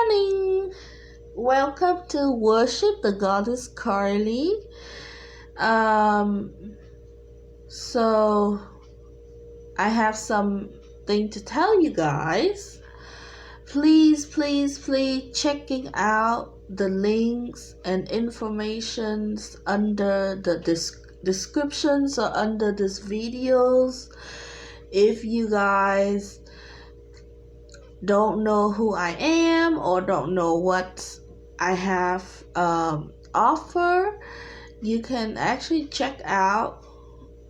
morning. Welcome to Worship the Goddess Carly. Um, so I have something to tell you guys. Please checking out the links and informations under the descriptions or under this videos. If you guys don't know who I am or don't know what I have offer, you can actually check out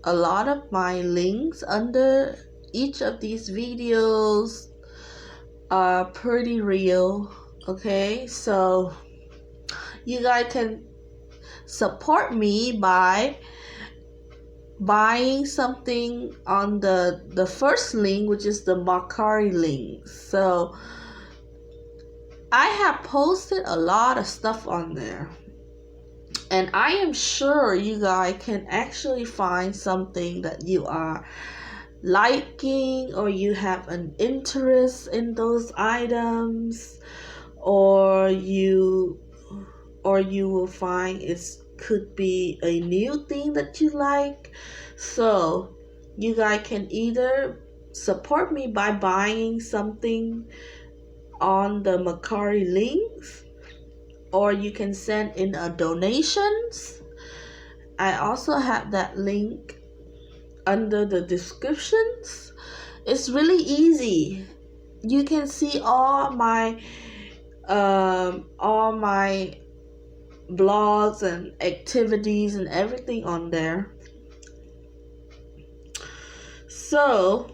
a lot of my links under each of these videos are pretty real. Okay, so you guys can support me by buying something on the first link, which is the Mercari link. So I have posted a lot of stuff on there, and I am sure you guys can actually find something that you are liking, or you have an interest in those items, or you will find it could be a new thing that you like. So you guys can either support me by buying something on the Mercari links, or you can send in a donations. I also have that link under the descriptions. It's really easy. You can see all my blogs and activities and everything on there. So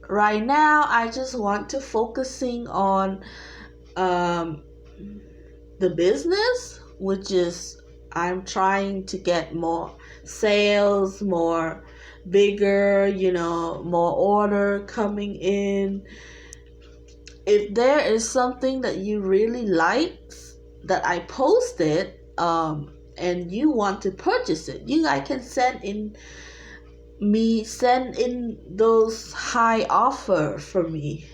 right now I just want to focusing on the business, which is I'm trying to get more sales, more bigger, more order coming in. If there is something that you really like that I posted, and you want to purchase it, you guys can send in those high offer for me,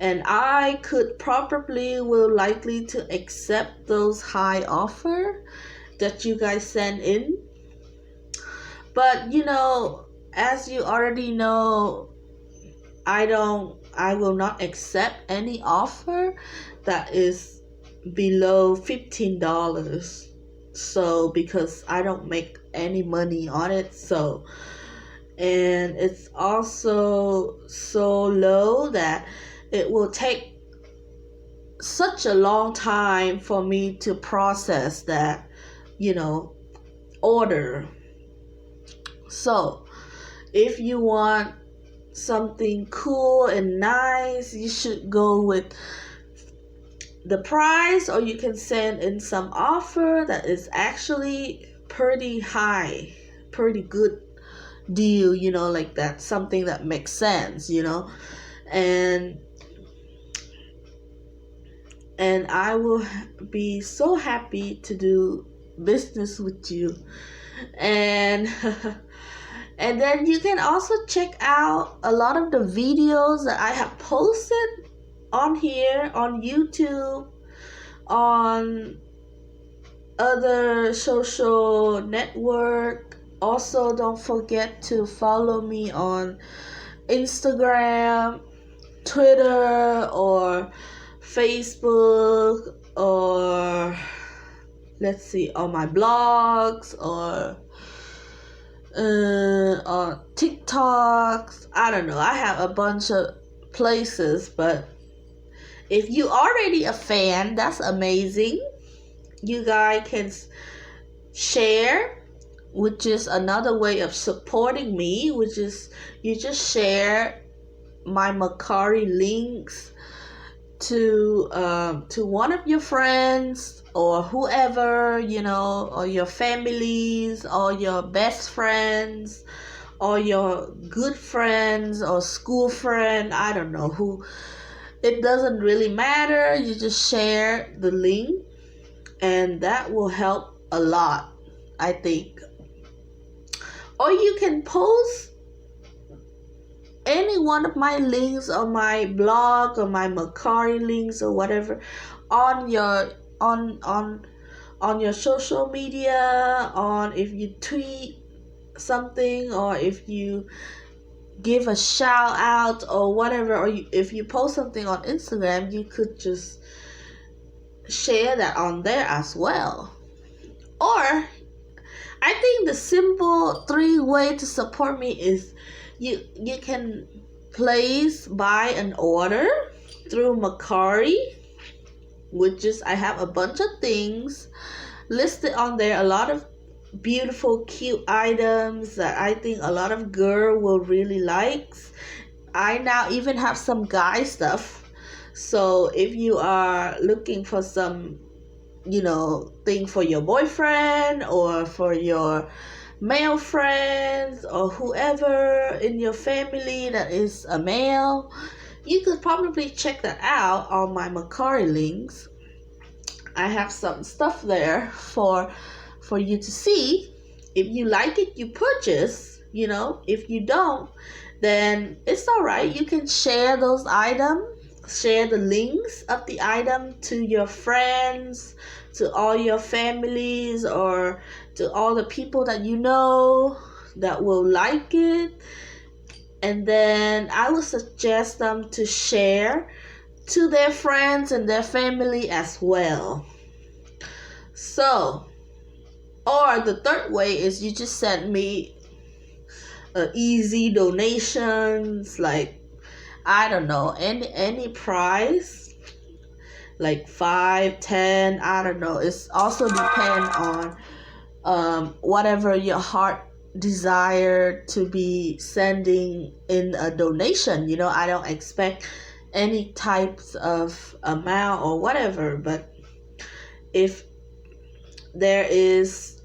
and I could probably will likely to accept those high offer that you guys send in. But as you already know, I will not accept any offer that is below $15. So because I don't make any money on it, so, and it's also so low that it will take such a long time for me to process that order. So if you want something cool and nice, you should go with the price, or you can send in some offer that is actually pretty high, pretty good deal, like that, something that makes sense, and I will be so happy to do business with you. And and then you can also check out a lot of the videos that I have posted on here, on YouTube, on other social network. Also, don't forget to follow me on Instagram, Twitter, or Facebook, or let's see, on my blogs, or on TikToks. I don't know. I have a bunch of places, but if you already a fan, that's amazing. You guys can share, which is another way of supporting me, which is you just share my Mercari links to one of your friends, or whoever, or your families, or your best friends, or your good friends, or school friend. I don't know who. It doesn't really matter. You just share the link, and that will help a lot, I think. Or you can post any any one of my links on my blog or my Mercari links or whatever on your on your social media, on if you tweet something, or if you give a shout out or whatever, or if you post something on Instagram, you could just share that on there as well. Or I think the simple 3 way to support me is you can buy an order through Mercari, which is I have a bunch of things listed on there, a lot of beautiful cute items that I think a lot of girl will really like. I now even have some guy stuff, so if you are looking for some thing for your boyfriend or for your male friends or whoever in your family that is a male, you could probably check that out on my Mercari links. I have some stuff there for you to see. If you like it, you purchase. If you don't, then it's all right. You can share those items, share the links of the item to your friends, to all your families, or to all the people that you know that will like it. And then I would suggest them to share to their friends and their family as well. So, or the third way is you just send me easy donations, like I don't know, any price, like 5, 10, I don't know. It's also depend on whatever your heart desire to be sending in a donation. I don't expect any types of amount or whatever, but if there is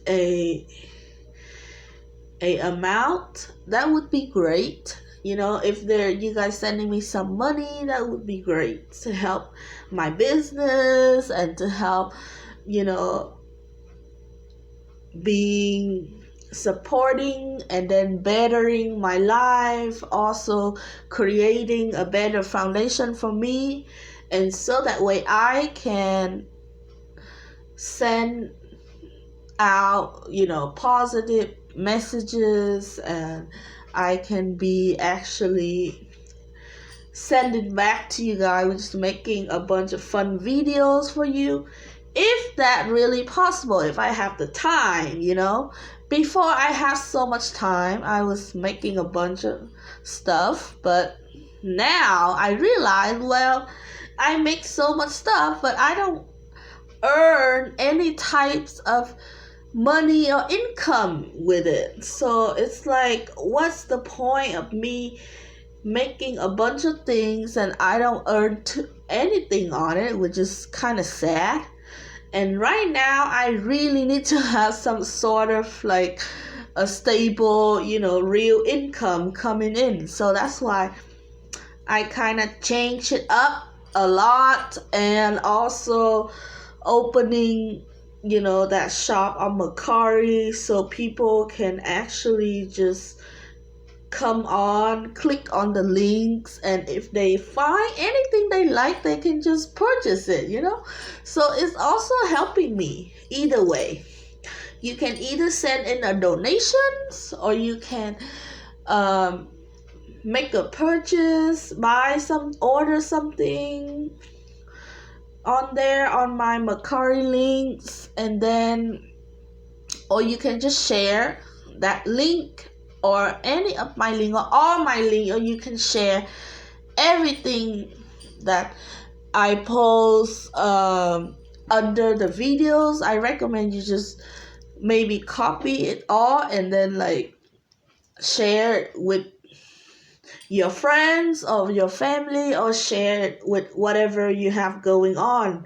a amount, that would be great. If you guys sending me some money, that would be great to help my business and to help being supporting and then bettering my life, also creating a better foundation for me, and so that way I can send out positive messages, and I can be actually sending back to you guys, just making a bunch of fun videos for you, if that really possible, if I have the time. Before I have so much time, I was making a bunch of stuff, but now I realize, well, I make so much stuff, but I don't earn any types of money or income with it. So it's like, what's the point of me making a bunch of things and I don't earn anything on it, which is kind of sad. And right now I really need to have some sort of like a stable, real income coming in. So that's why I kind of changed it up a lot, and also opening that shop on Mercari, so people can actually just come on, click on the links, and if they find anything they like, they can just purchase it. So it's also helping me either way. You can either send in a donations, or you can make a purchase, order something on there on my Mercari links, and then, or you can just share that link or any of my link or all my link, or you can share everything that I post under the videos. I recommend you just maybe copy it all and then like share it with your friends or your family, or share it with whatever you have going on,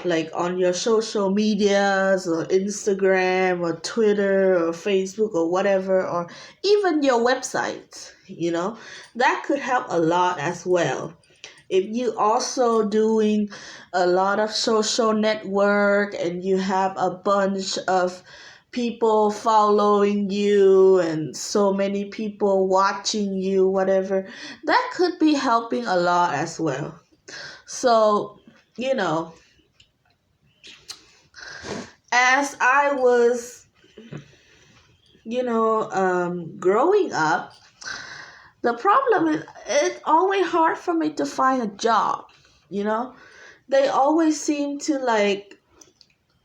like on your social medias or Instagram or Twitter or Facebook or whatever, or even your website. That could help a lot as well. If you also doing a lot of social network and you have a bunch of people following you and so many people watching you, whatever, that could be helping a lot as well. So, you know, as I was, growing up, the problem is it's always hard for me to find a job, you know? They always seem to like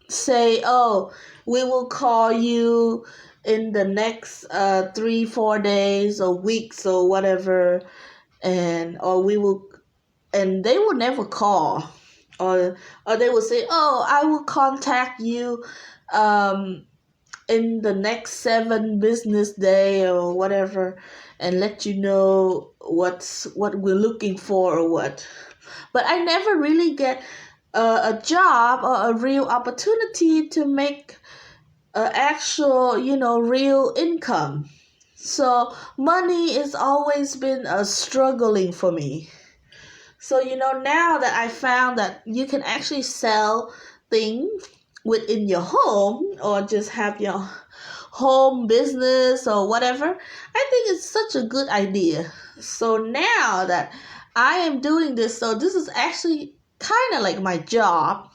say, oh, we will call you in the next 3-4 days or weeks or whatever, and they will never call, or they will say, oh, I will contact you in the next 7 business day or whatever, and let you know what we're looking for or what. But I never really get a job or a real opportunity to make actual, real income. So money has always been a struggling for me. So, now that I found that you can actually sell things within your home or just have your home business or whatever, I think it's such a good idea. So now that I am doing this, so this is actually kind of like my job,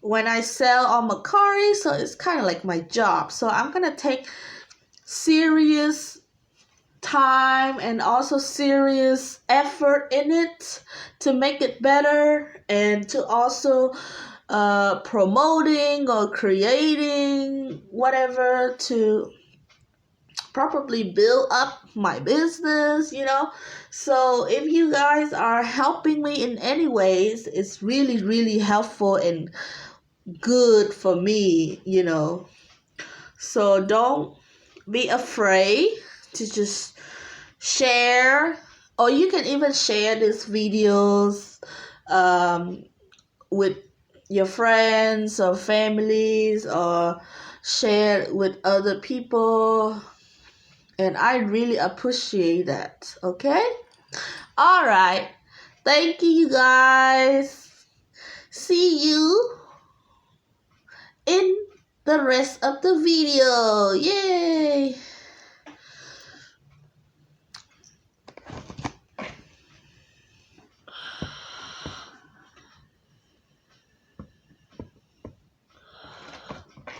when I sell on Mercari, so it's kind of like my job. So I'm going to take serious time and also serious effort in it to make it better, and to also promoting or creating whatever to properly build up my business, So if you guys are helping me in any ways, it's really, really helpful and good for me, So don't be afraid to just share, or you can even share these videos with your friends or families, or share it with other people, and I really appreciate that. Okay, all right, thank you guys. See you in the rest of the video. Yay!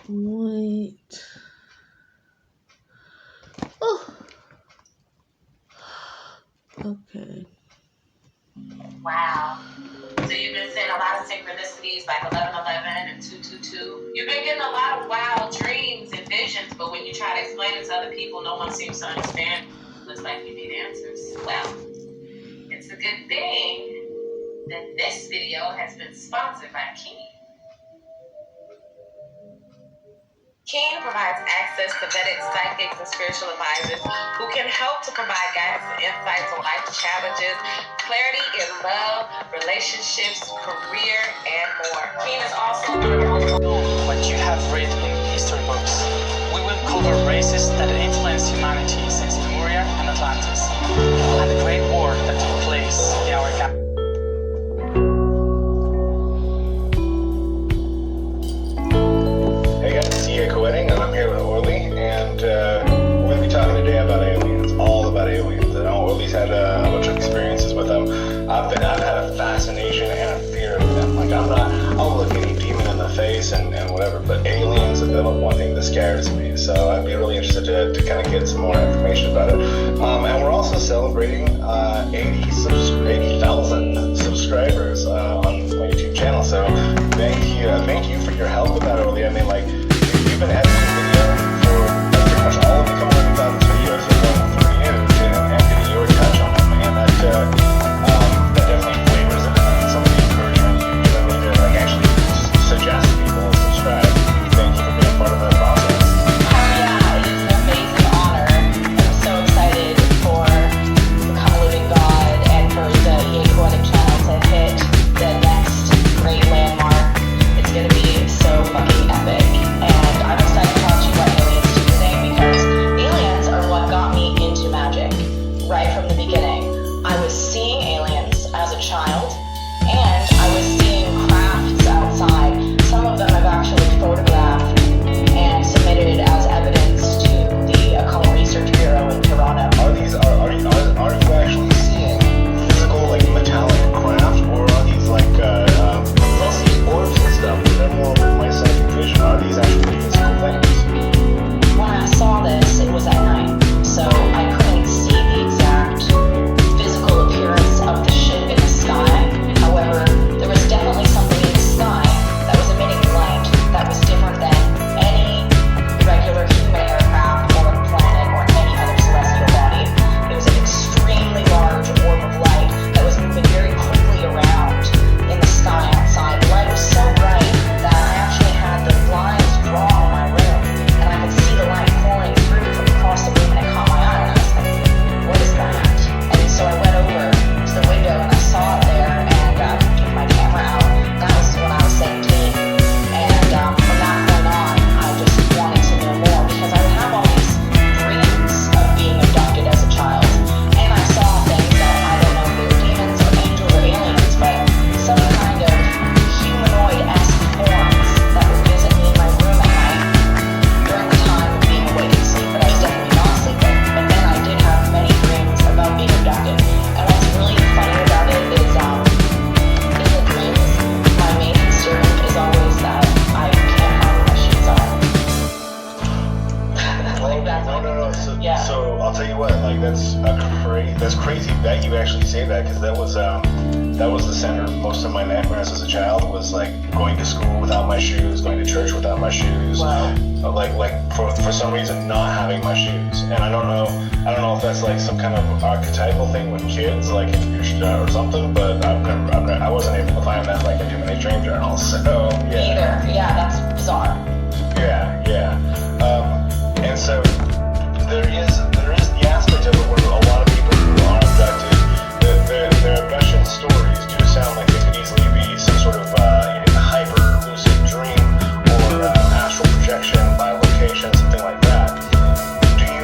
Wait. Oh. Okay. Wow. So you've been seeing a lot of synchronicities like 1111 and 222. You've been getting a lot of wild dreams and visions, but when you try to explain it to other people, no one seems to understand. Looks like you need answers. Well, it's a good thing that this video has been sponsored by Keen. Keen provides access to vetted psychics and spiritual advisors who can help to provide guidance and insights on life challenges, clarity in love, relationships, career, and more. Keen is also what you have read in history books. We will cover races that influenced humanity since Lemuria and Atlantis, and the great war that took place in our galaxy. And I'm here with Orly, and we're going to be talking today about aliens, all about aliens. I know Orly's had a bunch of experiences with them. I've had a fascination and a fear of them. Like, I'll look any demon in the face and whatever, but aliens are the one thing that scares me. So I'd be really interested to kind of get some more information about it. And we're also celebrating 80,000 subscribers on my YouTube channel. So thank you for your help with that, Orly. I mean, like, you've been editing video for pretty much all of the community about this videos are going through you and getting your touch on them, and that definitely flavors it, and some of the encouragement you've given me to like actually suggest people subscribe. Thank you for being part of that process. Yeah, it's an amazing honor. I'm so excited for Become a Living God and for the EA Poetic channel to hit the next great landmark. It's going to be so fucking epic. And I'm excited to talk to you Yeah. So I'll tell you what, like that's crazy that you actually say that, because that was the center of most of my nightmares as a child, was like going to school without my shoes, going to church without my shoes. Wow. Like for some reason not having my shoes, and I don't know if that's like some kind of archetypal thing with kids, like or something, but I wasn't able to find that like in too many dream journals. So yeah. Either. Yeah, that's bizarre. Yeah. And so there is the aspect of it where a lot of people who are abducted, their abduction stories do sound like they could easily be some sort of hyper lucid dream or astral projection by location, something like that.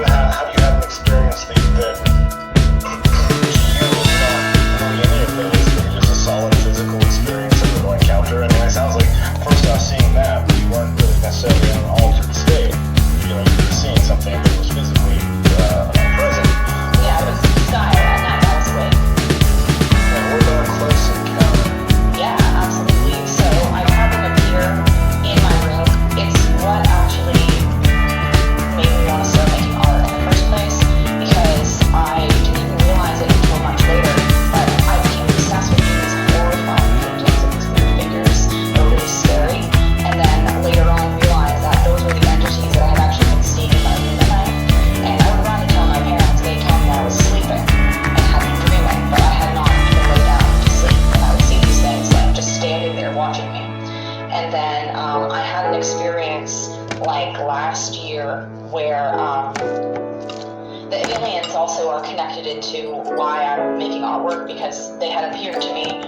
Have you had an experience that to you was not really any of those, but just a solid physical experience that you encounter? I mean, it sounds like first off seeing that, but you weren't really necessarily in an altered state. You know, you were seeing something that was physically present. Yeah, it was style and that was way. And what about a close encounter? Yeah, absolutely. So I had them appear in my room. It's what actually made me want to start making art in the first place, because I didn't even realize it until much later, but I became obsessed with these horrifying paintings of these weird figures. They were really scary, and then later on realized that those were the entities that I had actually been seeing in my room at night. And I would run and tell my parents. They told me I was sleeping and had been dreaming, but I had not even laid down to sleep, and I would see these things like just standing there watching me. And then I had an experience like last year where the aliens also are connected into why I'm making artwork, because they had appeared to me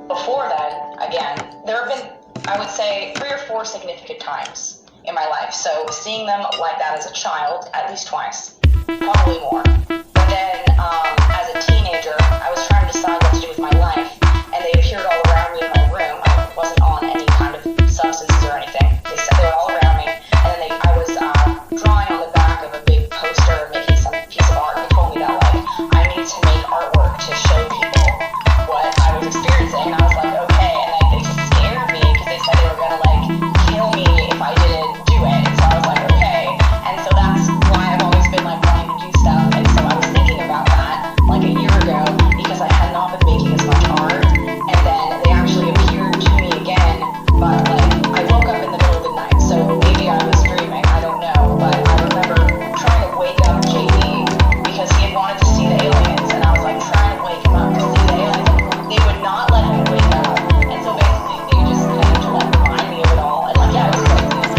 before then. Again, there have been, I would say, 3 or 4 significant times in my life. So seeing them like that as a child, at least twice, probably more. But then as a teenager, I was trying to decide what to do with my life, and they appeared all around me in my room. I wasn't on any kind of substances or anything. They were all around me, and then I was drawing on the back of a big poster, making some piece of art. They told me that like I need to make artwork to show people what I was experiencing, and I was like, okay. And like they scared me because they said they were gonna like kill me if I didn't do it. And so I was like, okay. And so that's why I've always been like wanting to do stuff. And so I was thinking about that like a year ago, because I had not been making as much art, and then they actually appeared to me again. But like I woke up in the middle of the night, so maybe I was dreaming, I don't know. But I remember trying to wake up JD because he had wanted to see the aliens, and I was like trying to wake him up to see the aliens. They would not let him wake up, and so basically they just came to like remind me of it all. And like, yeah, it was crazy.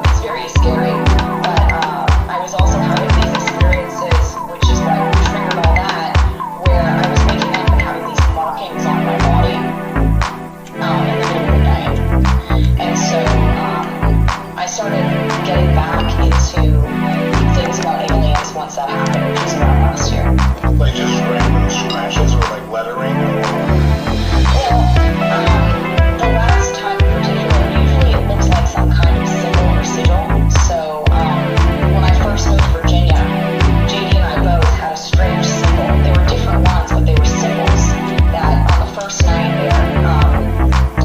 It's very scary, but I was also having these experiences, which is what triggered all that, where I was waking up and having these markings on my body in the middle of the night. And so I started getting back into things about aliens once that happened, which was around last year. Like just random scratches or like lettering or... Well, the last time in particular, usually it looks like some kind of symbol or sigil. So when I first moved to Virginia, JD and I both had a strange symbol. They were different ones, but they were symbols that on the first night there,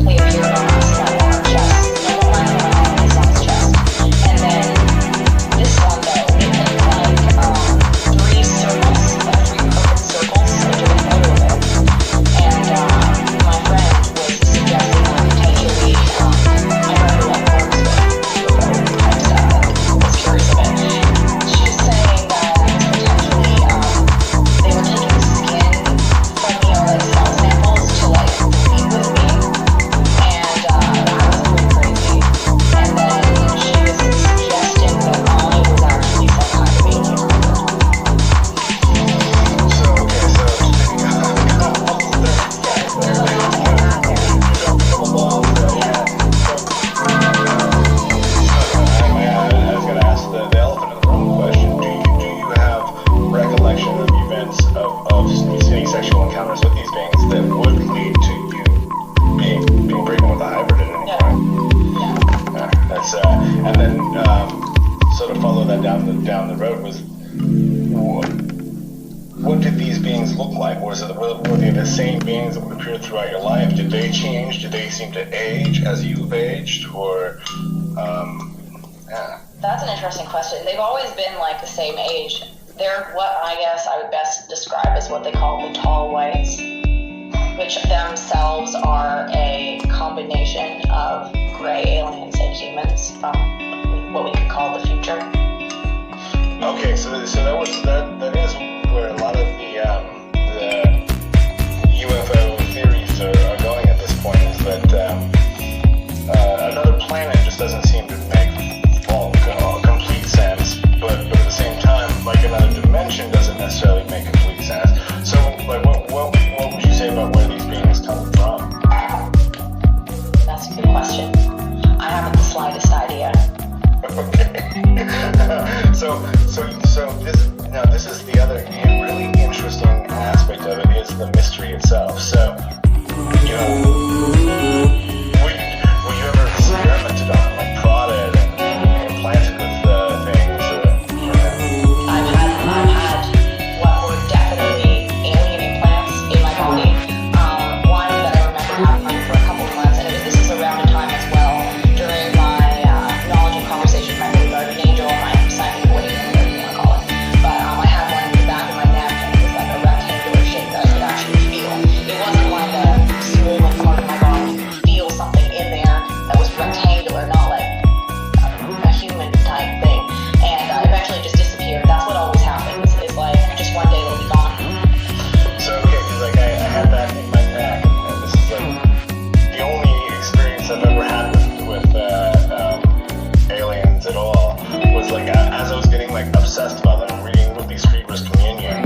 they appeared on us, like on our chest. And the last one on his son's chest. And then this one though, it looked like 3 circles, like 3 perfect circles. So I took a photo of it. And my friend was suggesting that potentially I remember like works with type stuff, and was curious of it. She was saying that potentially they were taking the skin from me, or like cell samples, to like feed with me, and that was pretty crazy. And then she was suggesting that I was actually some kind of alien hybrid. So, okay, so There's a lot more than that there. I was going to ask the elephant in the room question. Do you have recollection of events of any sexual encounters with these beings that would lead to you being pregnant with a hybrid at any point? Yeah. That's and then so to follow that down the road was, what did these beings look like? Were they the same beings that would appear throughout your life? Did they change? Did they seem to age as you've aged? Or yeah. That's an interesting question. They've always been like the same age. They're what I guess I would best describe as what they call the tall whites, which themselves are a combination of gray aliens and humans from what we could call the future. Okay, so that is where a lot of the UFO theories are going at this point. Is that another planet just doesn't seem to make complete sense, but at the same time, like another dimension doesn't necessarily make complete sense. So, like, what would you say about where these beings come from? That's a good question. I haven't the slightest idea. This is the other really interesting aspect of it is the mystery itself. So, were you ever experimented on, like prodded and implanted with things? I've had what were definitely alien implants in my body. One that I remember having for a couple of months, and this is around a time as well during my knowledge and conversation with my holy guardian angel, my psychic voice, whatever you want to call it. But I had one in the back of my neck, and it was like a rectangular shape that I could actually feel. It wasn't like a swollen part of my body. You could feel something in there that was rectangular, not like a human type thing. And eventually just disappeared. That's what always happens. Is like just one day it'll be gone. So okay, because like I had that in my neck, and this is like the only experience I've ever had with aliens at all was like as I was getting like obsessed about them, reading with these Reader's Communion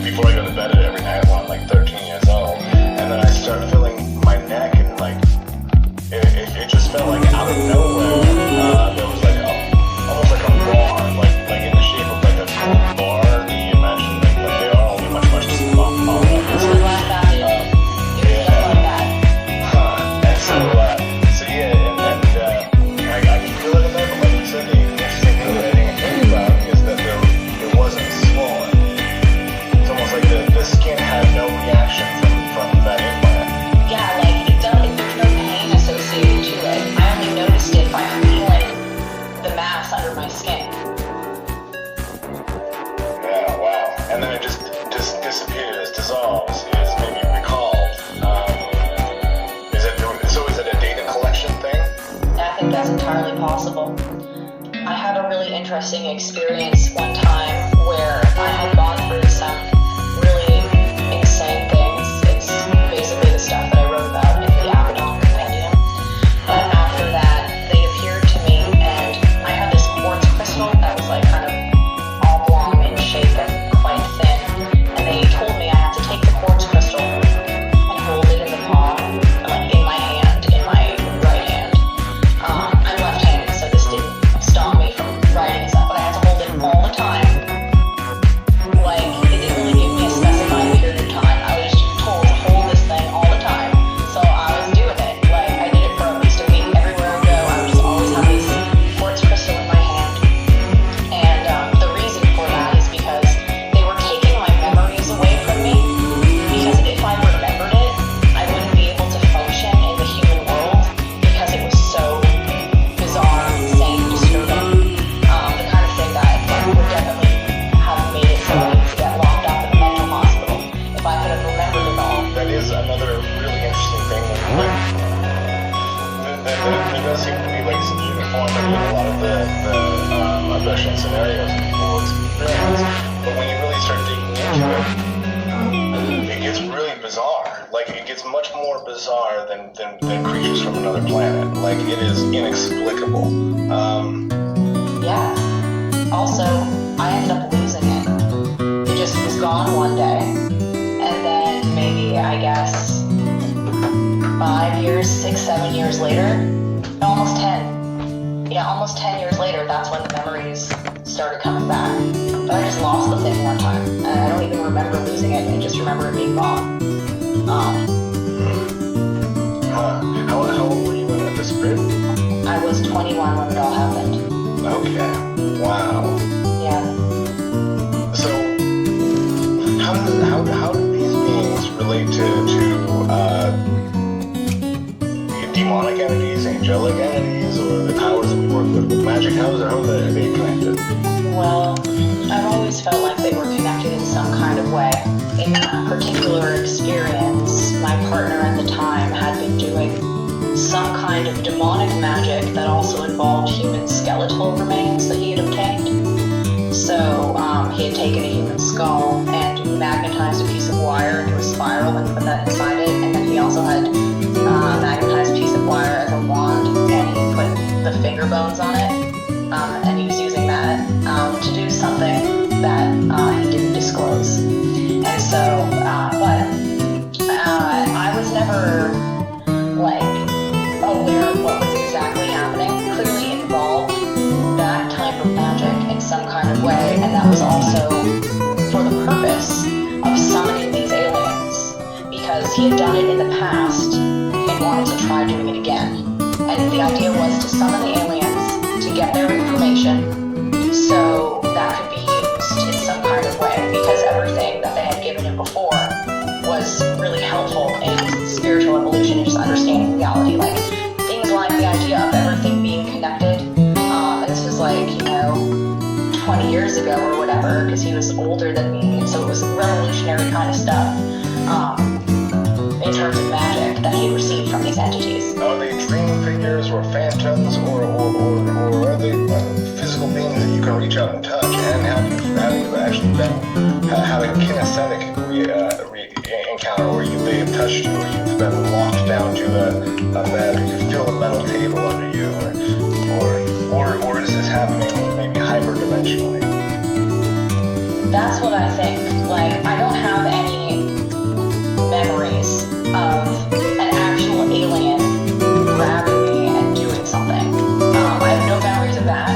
before I go to bed every night when I'm like 13 years old, and then I start feeling my neck and like it just felt like out of nowhere there was like almost like a bar, like in the shape of like a gold bar. Do you imagine like they are only much smaller? It was like that, dude. It was just like that. And so yeah, and I can feel it in there, but like you said, the interesting thing that I didn't think about is that it wasn't swollen. It's almost like the skin had no reaction from that implant. Yeah, like there's no pain associated to it. I only noticed it by feeling the mass under my skin. Yeah, wow. And then it just disappears, dissolves, is maybe recalled. Is it a data collection thing? I think that's entirely possible. I had a really interesting experience one time where I had gone through some really insane things. It's basically the stuff that I wrote about in the Abaddon Compendium. But after that, they appeared to me, and I had this quartz crystal that was like kind of oblong in shape and quite thin. And they told me I had to take the quartz crystal and hold it in the palm, like in my hand, in my right hand. I'm left-handed, so this didn't stop me from writing stuff, but I had to hold it all the time. Like, it didn't really give me a specified period of time. I was told to hold this thing all the time, so I was doing it. Like, I did it for at least a week. Everywhere I go, I would just always have this quartz crystal in my hand. And the reason for that is because they were taking my memories away from me. Because if I remembered it, I wouldn't be able to function in the human world because it was so bizarre, insane, disturbing. The kind of thing that would definitely have made it so I needed to get locked up in a mental hospital if I could have remembered it all. That is another really interesting thing. Like, there does seem to be like some uniformity in a lot of the abduction scenarios that people will experience. But when you really start digging into it gets really bizarre. Like, it gets much more bizarre than creatures from another planet. Like, it is inexplicable. Yeah. Also, I ended up losing it. It just was gone one day. And then maybe, I guess, 5 years, 6, 7 years later, almost 10. Yeah, almost 10 years later, that's when the memories started coming back. But I just lost the thing one time. And I don't even remember losing it. I just remember it being gone. How old were you when it disappeared? I was 21 when it all happened. Okay. Wow. Yeah. So, how do these beings relate to demonic entities, angelic entities, or the powers that we work with magic? How Well, I've always felt like they were connected in some kind of way. In that particular experience, my partner at the time had been doing some kind of demonic magic that also involved human skeletal remains that he had obtained. So he had taken a human skull and magnetized a piece of wire into a spiral and put that inside it, and then he also had magnetized a piece of wire as a wand, and he put the finger bones on it, and he was using that to do something that he didn't disclose. And so, but I was never aware of what was exactly happening. Clearly involved that type of magic in some kind of way, and that was also for the purpose of summoning these aliens, because he had done it in the past and wanted to try doing it again. And the idea was to summon the aliens to get their information so that could be used in some kind of way, because everything that they had given him before was really helpful in spiritual evolution and just understanding reality, like things like the idea of everything being connected. And this was 20 years ago or whatever, because he was older than me, and so it was revolutionary kind of stuff in terms of magic that he received from these entities. Are they dream figures or phantoms, or are they physical beings that you can reach out and touch? And have you actually had a kinesthetic encounter where they have touched you, or you've been locked down to a bed, or you feel a metal table under you, or is this happening maybe hyperdimensionally? That's what I think. I don't have any memories of an actual alien grabbing me and doing something. I have no memories of that.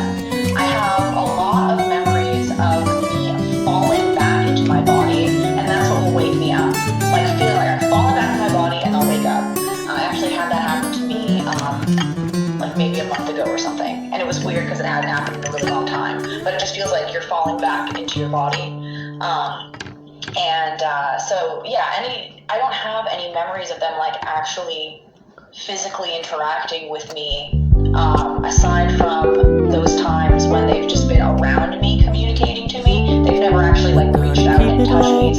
I have a lot of memories of me falling back into my body, and that's what will wake me up. Feeling like I'm falling back in my body and I'll wake up. I actually had that happen to me maybe a month ago or something. And it was weird because it hadn't happened in a really long time. But it just feels like you're falling back into your body. I don't have any memories of them actually physically interacting with me, aside from those times when they've just been around me, communicating to me. They've never actually reached out and touched me.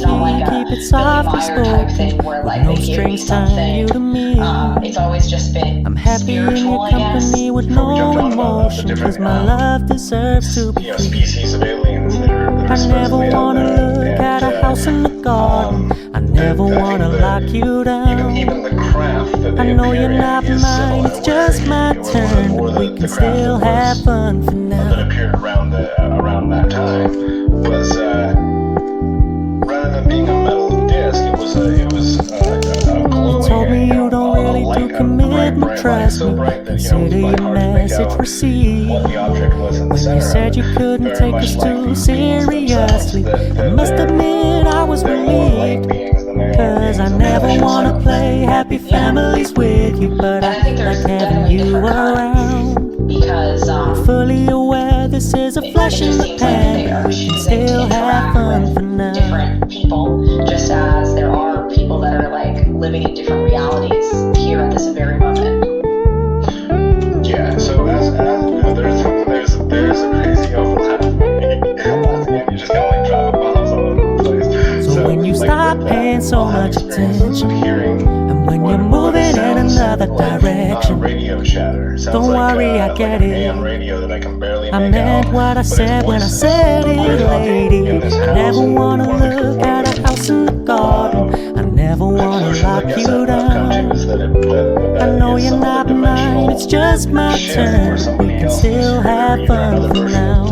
It's not like a Billy Meyer type thing where they give me something. It's always just been spiritual, I guess. With no emotion, cause my love deserves to be free. Species of aliens that are I never wanna look at a house in the garden. I never wanna lock you down. Even the craft that I know you're not mine, it's just my turn, but we can still have fun for now. That appeared around that time was rather than being a metal disc, it was a glowing. You told me you don't really do commitment, trust me. Consider your message received. What the object was in the When you said you couldn't take us too seriously, I must admit I was relieved. Cause I never wanna play happy families with you, but I like having you around. Because I'm fully aware this is a flash in the pan. We can still have fun for now. Different people, just as there are people that are living in different realities here at this very moment. Yeah, so as there's a crazy overlap. Once again, you're just gonna dropping bombs all over the place. So when you stop paying so much attention, and when you're moving in another direction, radio chatter. Don't worry, I get it. AM radio that I can barely I make meant out. what I said when I said it, lady. I never wanna look at a house in the garden. I never wanna lock you down. I know you're not mine, it's just my turn. We can still have fun for now.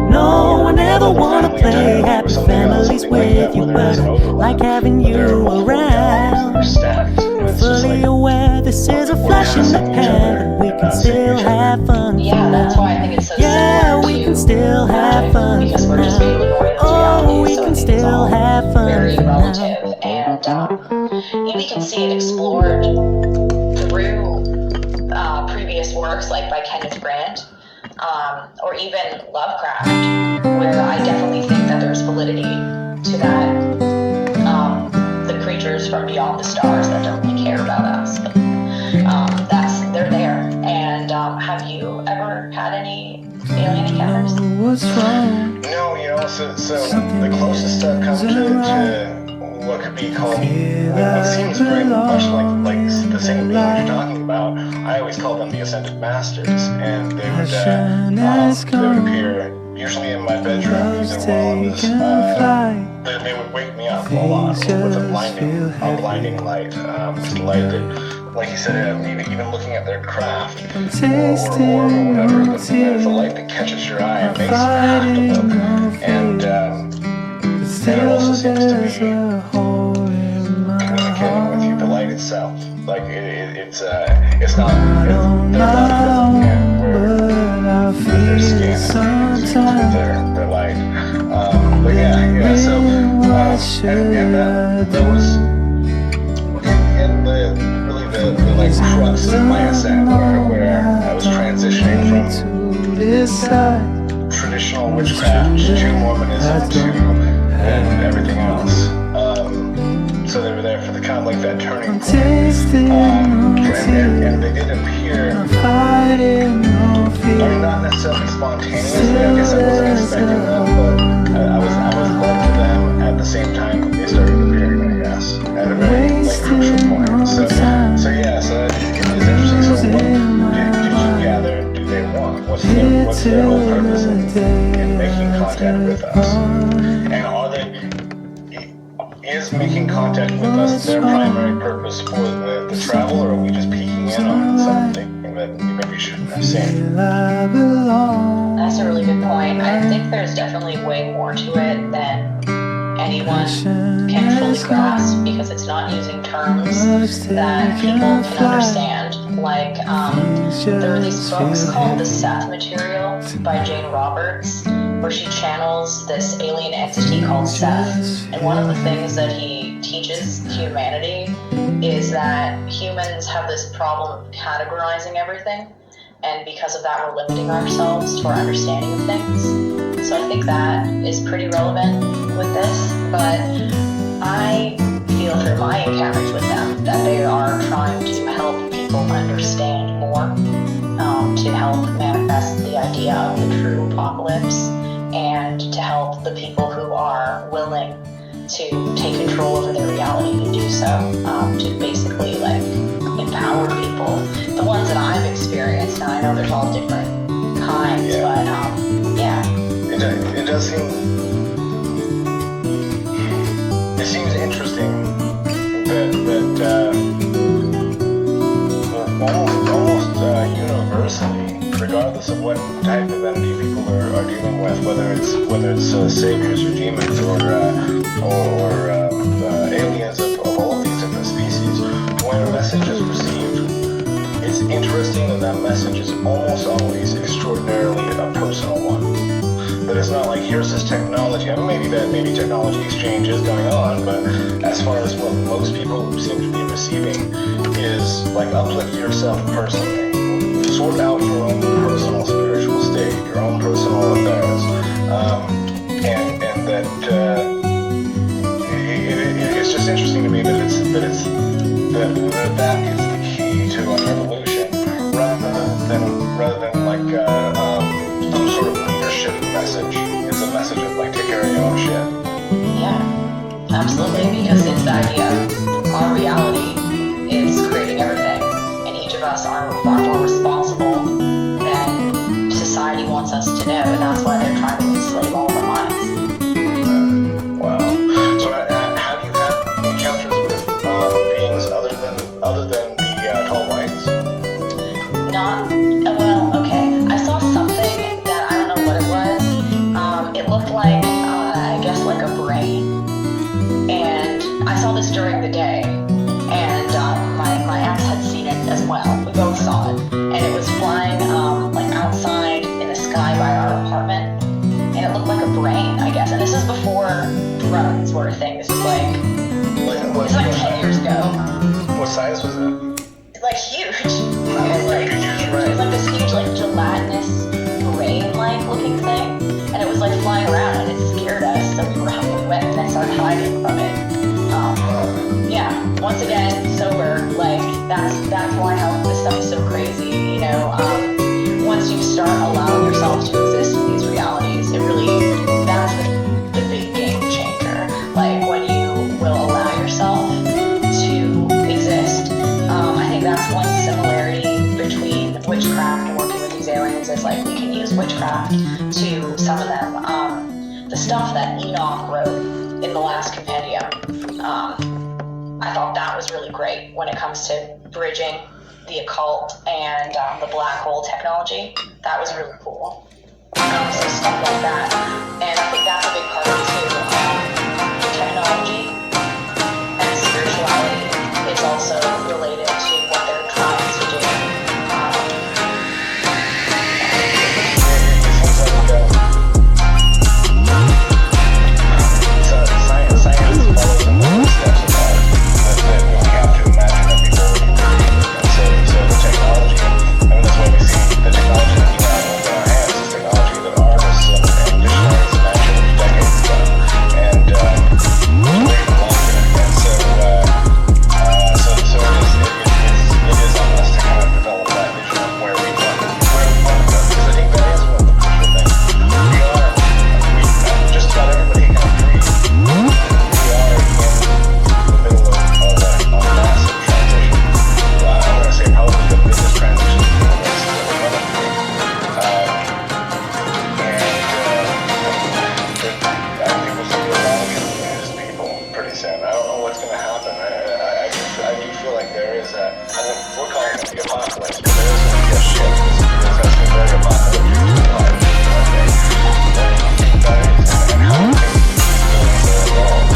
No, I never wanna play happy families with you, but I like having you around. I'm fully aware this is a flash in the pan, but we can still have fun for Yeah, that's why I now. think it's so Yeah, we can still have fun because for we're just being now. ignored. Oh, we can still have fun Very for now. relative, and we can see it explored through previous works by Kenneth Grant, or even Lovecraft, where I definitely think that there's validity to that. The creatures from beyond the stars that don't really care about us, but they're there. And have you ever had any alien encounters? What's wrong? No, so the closest I've come to what could be called, what seems very much like the same being you're talking about. I always call them the Ascended Masters, and they would appear usually in my bedroom, either while I was, they would wake me up a lot with a blinding light, just a light that, like you said, even looking at their craft or whatever, but it's a light that catches your eye and makes you have to look. And it also seems to be communicating with you, the light itself. Like it's not they're not with their skin, it's with their light. But yeah. So and that was in the like crux of my ascent, where I was transitioning from traditional witchcraft to Mormonism and everything else. So they were there for the kind of like that turning point. And they did appear, not necessarily spontaneously. I guess I wasn't expecting them, but I was led to them at the same time they started appearing, I guess, at a very crucial point. So it was interesting. So what did you gather do they want? What's their whole purpose in making contact with us? And is making contact with us their primary purpose for the travel, or are we just peeking in on something that we maybe shouldn't have seen? That's a really good point. I think there's definitely way more to it than anyone can fully grasp, because it's not using terms that people can understand. Like, there are these books called The Seth Material by Jane Roberts, where she channels this alien entity called Seth. And one of the things that he teaches humanity is that humans have this problem of categorizing everything. And because of that, we're limiting ourselves to our understanding of things. So I think that is pretty relevant with this. But I feel through my encounters with them that they are trying to help people understand more, to help manifest the idea of the true apocalypse, and to help the people who are willing to take control over their reality to do so, to basically like empower people. The ones that I've experienced, and I know there's all different kinds, but yeah. It does seem, it seems interesting that almost universally, regardless of what type of entity people are dealing with, whether it's saviors or demons or aliens of all of these different species, when a message is received, it's interesting that message is almost always extraordinarily a personal one. That it's not like, here's this technology. I mean, maybe technology exchange is going on, but as far as what most people seem to be receiving is like, uplift yourself personally, sort out your own personal spiritual state, your own personal affairs, and that it's just interesting to me that is the key to our evolution, rather than like some sort of leadership message. It's a message of like, take care of your own shit. Yeah, absolutely, because it's the idea. Our reality is creating everything, and each of us are far more responsible than society wants us to know, and that's why they're trying to enslave all of our minds. Wow. So have you had encounters with beings other than the tall whites? Not, well, okay. I saw something that I don't know what it was. It looked like, I guess like a brain. And I saw this during the day. And my ex had seen it as well. We both saw it. And it was flying like outside in the sky by our apartment. And it looked like a brain, I guess. And this is before drones were a thing. This was like 10 years ago. What size was it? Like huge. It was like huge. It was like this huge, like gelatinous brain-like looking thing, and it was like flying around, and it scared us. So we went and then started hiding from it. Yeah. Once again, sober. Like that's why how this stuff is so crazy. You know, once you start allowing yourself to exist in these realities, it really the stuff that Enoch wrote in the last compendium, I thought that was really great when it comes to bridging the occult and the black hole technology. That was really cool. So stuff like that. And I think that's a big part of it too. Technology and spirituality is also related to what they're trying to do. Science follows the more steps of that we have to imagine that before we can create it. And so the technology, I mean, that's why we see the technology that we have in our hands is technology that artists and visionaries imagined decades ago. And way longer. And so it is on us to kind of develop that vision of where we want to go. Because I think that is one of the crucial things. Just about everybody can agree. We are in the middle of a massive transition. I'm going to say probably the biggest transition in the next And I think we'll see a lot of confused people pretty soon. I don't know what's going to happen. I do feel like there is a, I mean, we're calling it the apocalypse, but there is going to be a shift. There's going to be very apocalyptic to a lot of people, I think. What do you think that is, and how do you think feelings are involved?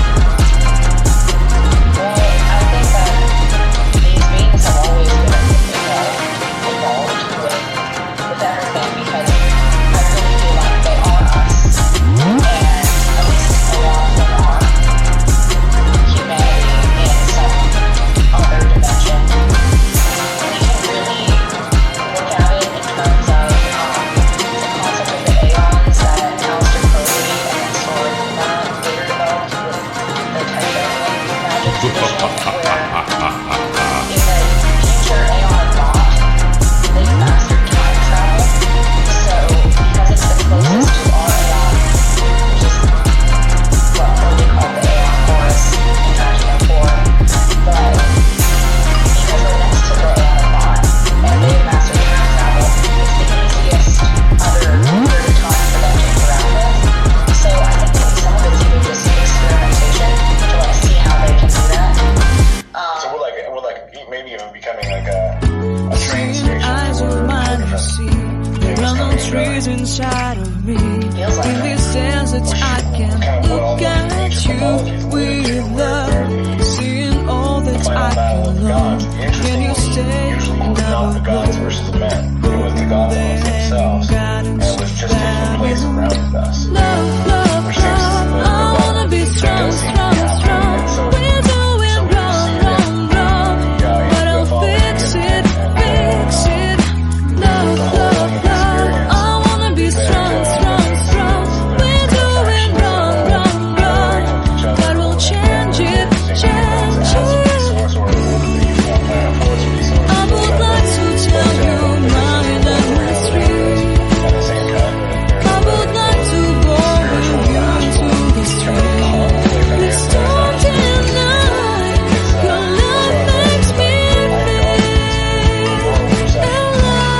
Well, I think that these beings have always been involved with everything, because I really feel like they are us, and at least a lot of them are humanity in some other dimension. We can really look at it in terms of the concept of the aeons that Aleister Crowley and Sora later developed with the Tychonian magic tradition, where in the future aeon of God, they've mastered time travel. So because it's the closest to our aeon, which is what Crowley called the aeon Horus in 1904, but because we're next to the aeon of God and they've mastered time travel, it's the easiest other period of time for them to interact with. So I think maybe some of it's even just experimentation to like see how they can do that. So we're like maybe even becoming like a train station. Eyes of mine to see. There are no trees inside of me. Feels like In it. this sense that I can look at you with love, seeing all that I can learn. Can you stay? Usually it was not the gods versus the men. It was the gods amongst themselves. And it was just taking place around us. Love, love, Which seems love. I wanna be strong, strong, strong. We're doing wrong, wrong, wrong. But I'll fix it, fix it. Love, love, love. I wanna be strong, strong, strong. We're doing wrong, wrong, wrong. But we'll change it, change it. I would like to tell you my mystery. I would like to go with you to the street. Please don't deny your love makes me feel alive.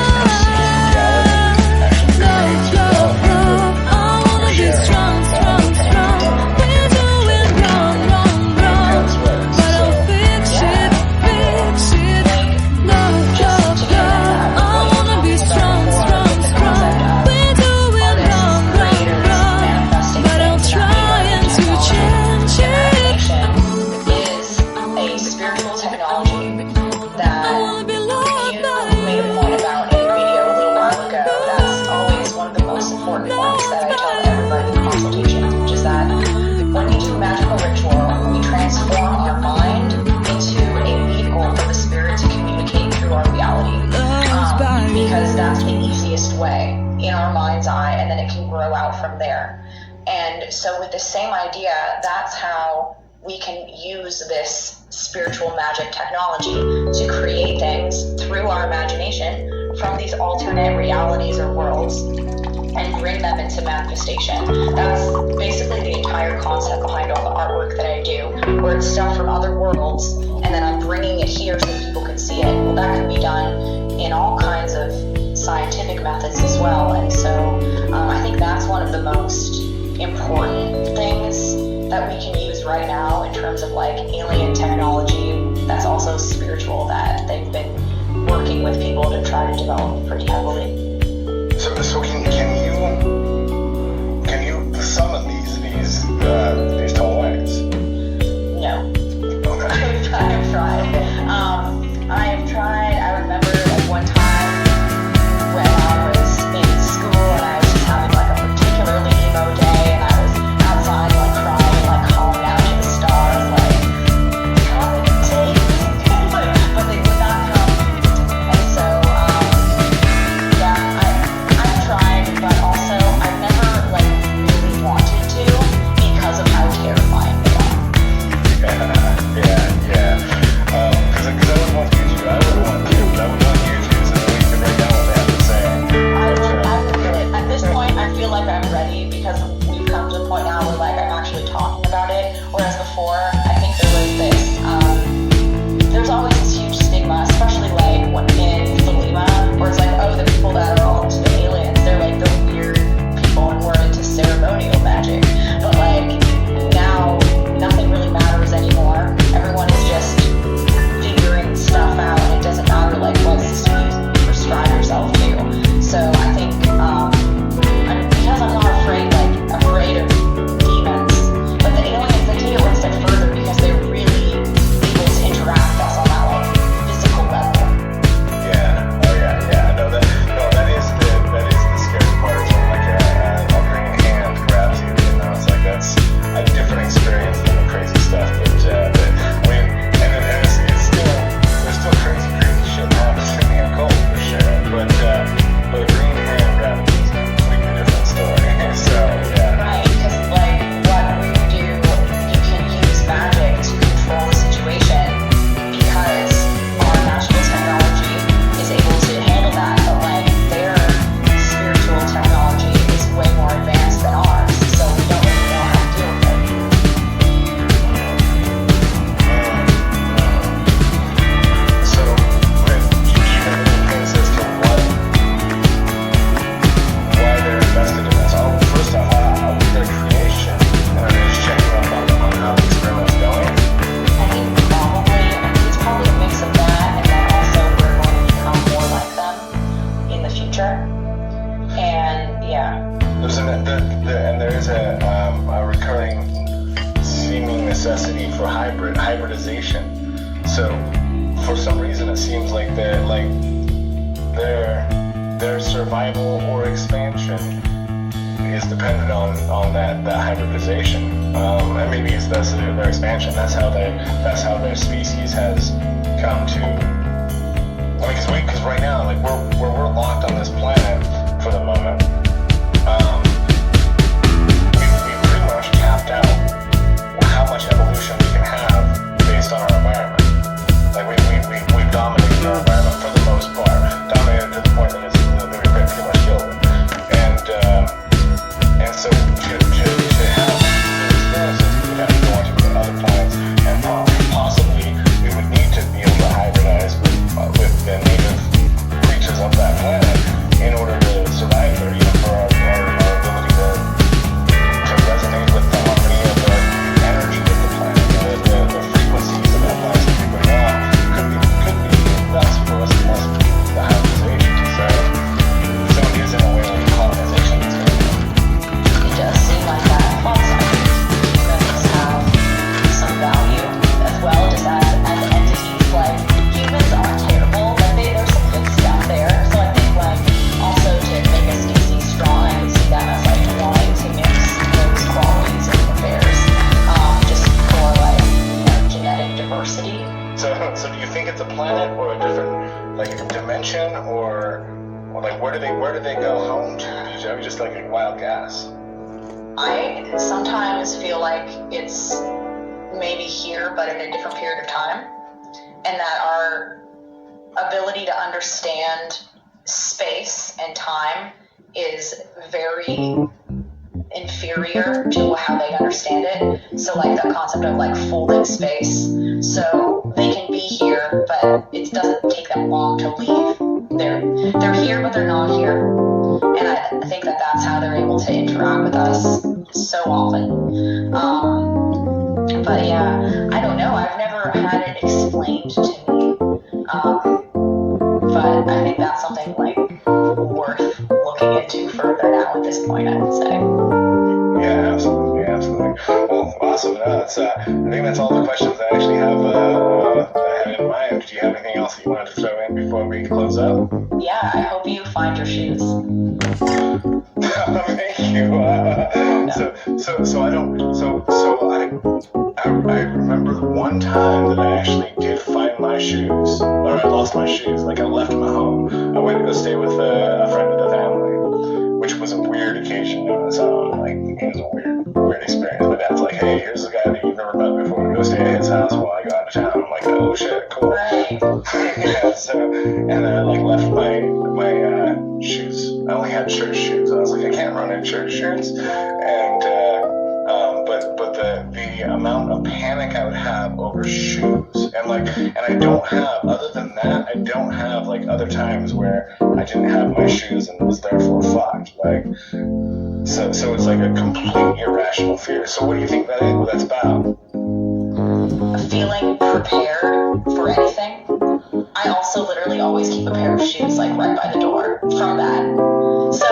Love, love, love. I wanna be strong, strong, strong. We're doing wrong, wrong, wrong. But I'll fix it, fix it. Love, love, love. I wanna be strong, strong, strong. We're doing wrong, wrong, wrong. But I'll try and to change it. Is a spiritual technology that I wanna be loved you by made a point about in your video a little while ago. That's always one of the most important points that I tell everybody in consultation, which is that when we do a magical ritual, we transform our mind into a vehicle for the spirit to communicate through our reality. Because that's the easiest way in our mind's eye, and then it can grow out from there. And so with the same idea, that's how we can use this spiritual magic technology to create things through our imagination from these alternate realities or worlds and bring them into manifestation. That's basically the entire concept behind all the artwork that I do, where it's stuff from other worlds and then I'm bringing it here so people can see it. Well, that can be done in all kinds of scientific methods as well. And so I think that's one of the most important things that we can use right now in terms of like alien technology that's also spiritual that they've been working with people to try to develop pretty heavily. So can you summon these tall lights? No. Okay. I've tried. I remember like one time when I was in school and I was just having like a particularly emo day and I was outside like crying, like calling out to the stars, like, come and take me. But they would not come. And so, yeah, I've tried, but also I've never like really wanted to because of how terrifying they are. Yeah. Because I would want you to. I would want you to, so that we can write down what they have to say. I would really, at this point, I feel like I'm ready because we've come to the point now where like I'm actually talking about it. Whereas before, I think there was this, there's always this huge stigma, especially like when in Thelema, where it's like, oh, the people that are all into the aliens, they're like the weird people and we're into ceremonial magic. But like now, nothing really matters anymore. Everyone is just figuring stuff out, and it doesn't matter like what system you prescribe yourself to. So I think because I'm not afraid of demons, but the aliens, they take it one step further because they're really able to interact with us on that like physical level. Yeah. Oh yeah. No, that is the scary part. It's when like a green hand grabs you, it's like that's a different experience than the crazy stuff. But I mean, and it's still there's still crazy shit happening in the occult for sure. But a green hand grabbing is a completely different story. So yeah. Right, because like what we do, you can use magic to control the situation because our natural technology is able to handle that, but like their spiritual technology is way more advanced than ours, so we don't really know how to deal with it. So do you have any hints as to why they're invested in this? First off, how their creation, and are they just checking up on how the experiment's going? I think it's probably a mix of that, and then also we're going to become more like them in the future. And yeah. There is a recurring seeming necessity for hybridization. So for some reason it seems like their survival or expansion is dependent on that hybridization. And maybe it's their expansion. That's how their species has come to. I mean, because right now, like we're locked on this planet for the moment. We've pretty much tapped out how much evolution we can have based on our environment. Like we've dominated our environment for the most part, dominated to the point that we've pretty much killed it. And so to have new experiences, we would have to go onto other planets, and possibly we would need to be able to hybridize with the native creatures of that planet in order to survive there, for our ability to resonate with the harmony of the energy of the planet, the frequencies of that planet that we bring on could be less for us unless the hybridization. So it is in a way like colonization. It does seem like that concept. Humans have some value as well, just as entities. Like humans aren't terrible, like there's some good stuff there. So I think like also to make a species strong, I can see them as like wanting to mix those qualities in affairs, just for like genetic diversity. So do you think it's a planet or a different like dimension or like where do they go home to? Are we just like a wild gas? I sometimes feel like it's maybe here, but in a different period of time, and that our ability to understand space and time is very inferior to how they understand it. So like the concept of like folding space. So they can be here, but it doesn't take them long to leave. they're here, but they're not here. And I think that that's how they're able to interact with us so often. But yeah, I don't know. I've never had it explained to me. But I think that's something like worth looking into further now at this point, I would say. Yeah, absolutely, absolutely. Well, awesome. No, I think that's all the questions I actually have that I had in mind. Did you have anything else that you wanted to throw in before we close out? Yeah, I hope you find your shoes. Thank you. I remember one time that I actually did find my shoes, or I lost my shoes. Like I left my home. I went to go stay with a friend of the family, which was a weird occasion on its own. Like it was a weird experience. My dad's like, "Hey, here's a guy that you've never met before. Go stay at his house while I go out of town." I'm like, "Oh shit, cool." Right. Yeah. So, and then I like left my shoes. I only had church shoes. I was like, I can't run in church shoes. And but the amount of panic I would have over shoes, and I don't have, other than that, I don't have like other times where I didn't have my shoes and was therefore fucked. Like, so it's like a complete irrational fear. So what do you think what that's about? Feeling prepared for anything. I also literally always keep a pair of shoes like right by the door from that. So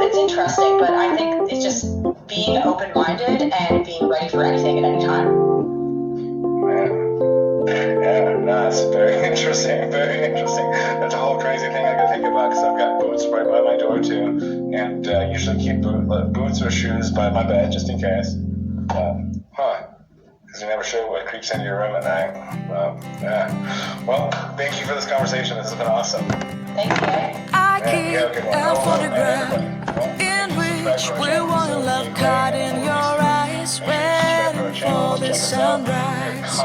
it's interesting, but I think it's just being open-minded and being ready for anything at any time. Yeah, no, it's very interesting, very interesting. That's a whole crazy thing I can think about because I've got boots right by my door too, and usually keep boots or shoes by my bed just in case. Because you're never sure what creeps into your room at night. Yeah. Well, thank you for this conversation. This has been awesome. Thanks, Jay. I keep a photograph in which we want to love caught in your eyes, waiting for the sunrise.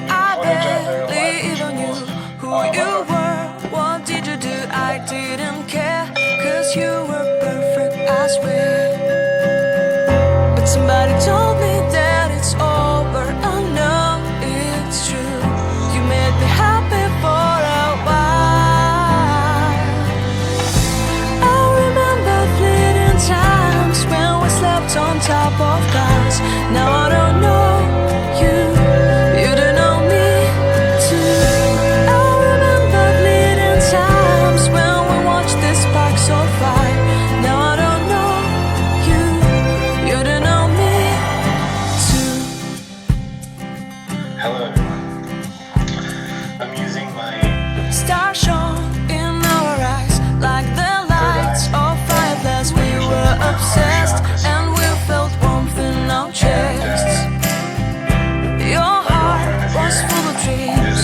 I barely even knew who you were. What did you do? I didn't care, 'cause you were perfect, I swear. But somebody told me that it's over. I know it's true. You made me happy for a while. I remember fleeting times when we slept on top of cars. Now I don't know you, you don't know me too. I remember fleeting times when we watched the sparks so fire. Now I don't know you, you don't know me too. Hello, everyone. I'm using my Stars shone in our eyes like the lights of fireflies. We were obsessed and we felt warmth in our chests. Your heart was full of dreams.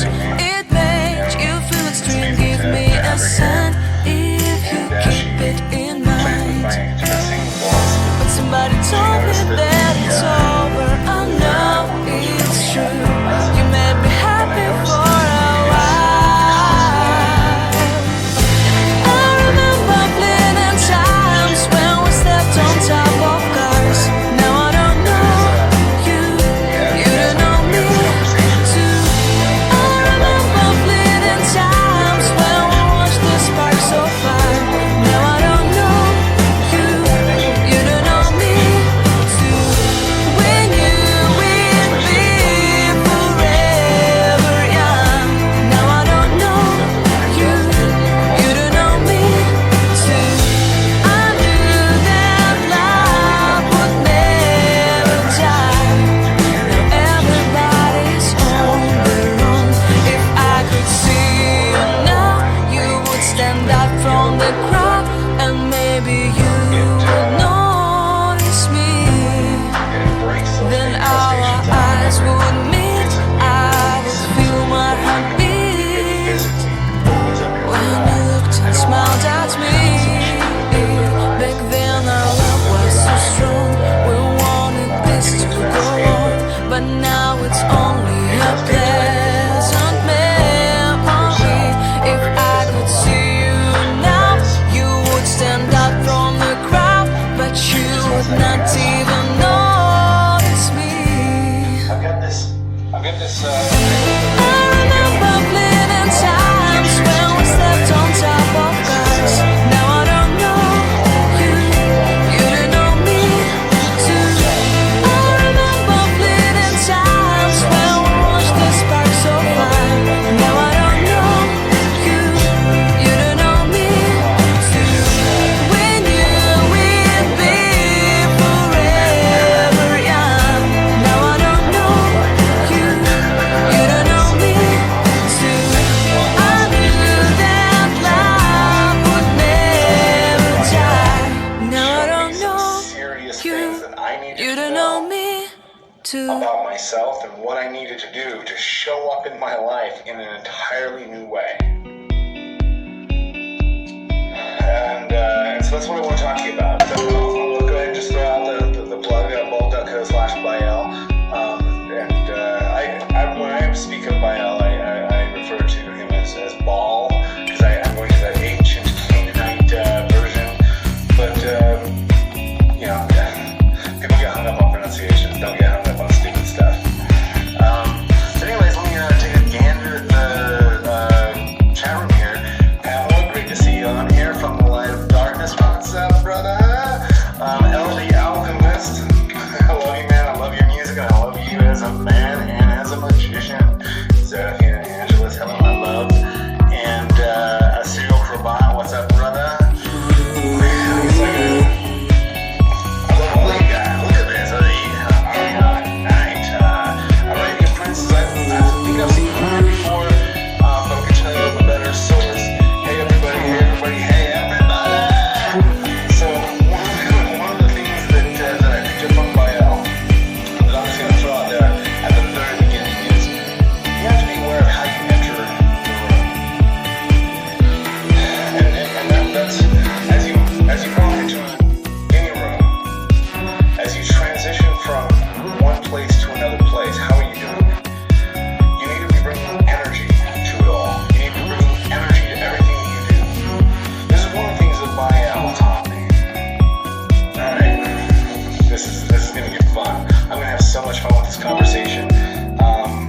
It made you feel extreme. Give me a sign if you keep it in mind. But somebody told me that it's over. I know it's true. You made me happy for a while. I remember fleeting times when we slept on top of cars. Now I don't know you, you don't know me too. I remember fleeting times when we watched the sparks so fire. Now I don't know you, you don't know me too. We knew we'd be forever young. Now I don't know you, you don't know me too. I knew that love would never die. Now everybody's on their own. If I could see you now, you would stand out from the crowd, and maybe you would notice me. Then our eyes would meet. I would feel my heart beat when you looked and smiled at me. Back then our love was so strong. We wanted this to go on, but now it's only a pleasant memory. If I could see you now, you would stand out from the crowd, but you would not even notice me. I've got this I remember fleeting times when we slept things that I needed You to don't know know me too. about myself and what I needed to do to show up in my life in an entirely new way. And so that's what I want to talk to you about. So I'll go ahead and just throw out the plug at bulb.co/Bael. When I speak of Bael, I refer to him as Baal, because I'm going to that ancient Canaanite version. But, people get hung up on pronunciations, don't get hung up on stupid stuff. So anyways, let me take a gander at the chat room here. Pamela, great to see you on here from the Light of Darkness. What's up, brother? LD Alchemist, I love you, man. I love your music, and I love you as a man and as a magician. Zeraphina Angeles, hello, my love. And a serial Krabat, what's up, brother? I've seen you here before, but we can tell you a better source. Hey everybody, hey everybody, hey everybody! So one of the things that I picked up from Bael, that I'm just going to throw out there at the very beginning is, you have to be aware of how you enter the room. And that's, as you walk into any room, as you transition from one place to another place, how are you doing it? Energy to it all. You need to bring energy to everything you do. This is one of the things that Bael taught me. Alright, this is going to get fun. I'm going to have so much fun with this conversation. I'm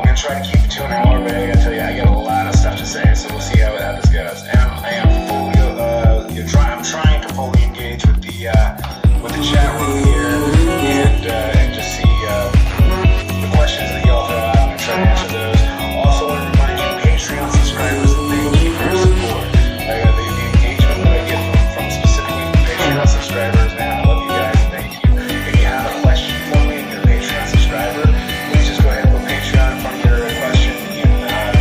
going to try to keep it to an hour, but I got to tell you, I got a lot of stuff to say, so we'll see how this goes. And I'm trying to fully engage with the chat room here and just see the questions that y'all throw out. I'm going to try to answer those. Also, want to remind you, Patreon subscribers, thank you for your support. The engagement that I get from specifically Patreon subscribers, man, I love you guys. Thank you. If you have a question for me and you're a Patreon subscriber, please just go ahead and put Patreon in front of your question in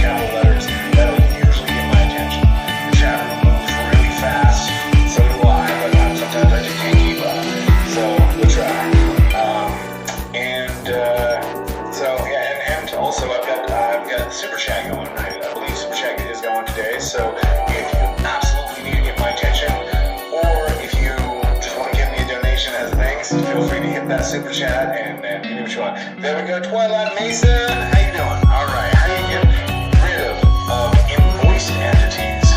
capital letters. That'll usually get my attention. The chat room moves really fast. So do I, but sometimes I just can't keep up. So we'll try. And also I've got Super Chat going. I believe Super Chat is going today. So if you absolutely need to get my attention, or if you just want to give me a donation as a thanks, feel free to hit that Super Chat and do what you want. There we go, Twilight Mason. How you doing? All right. How do you get rid of invoiced entities?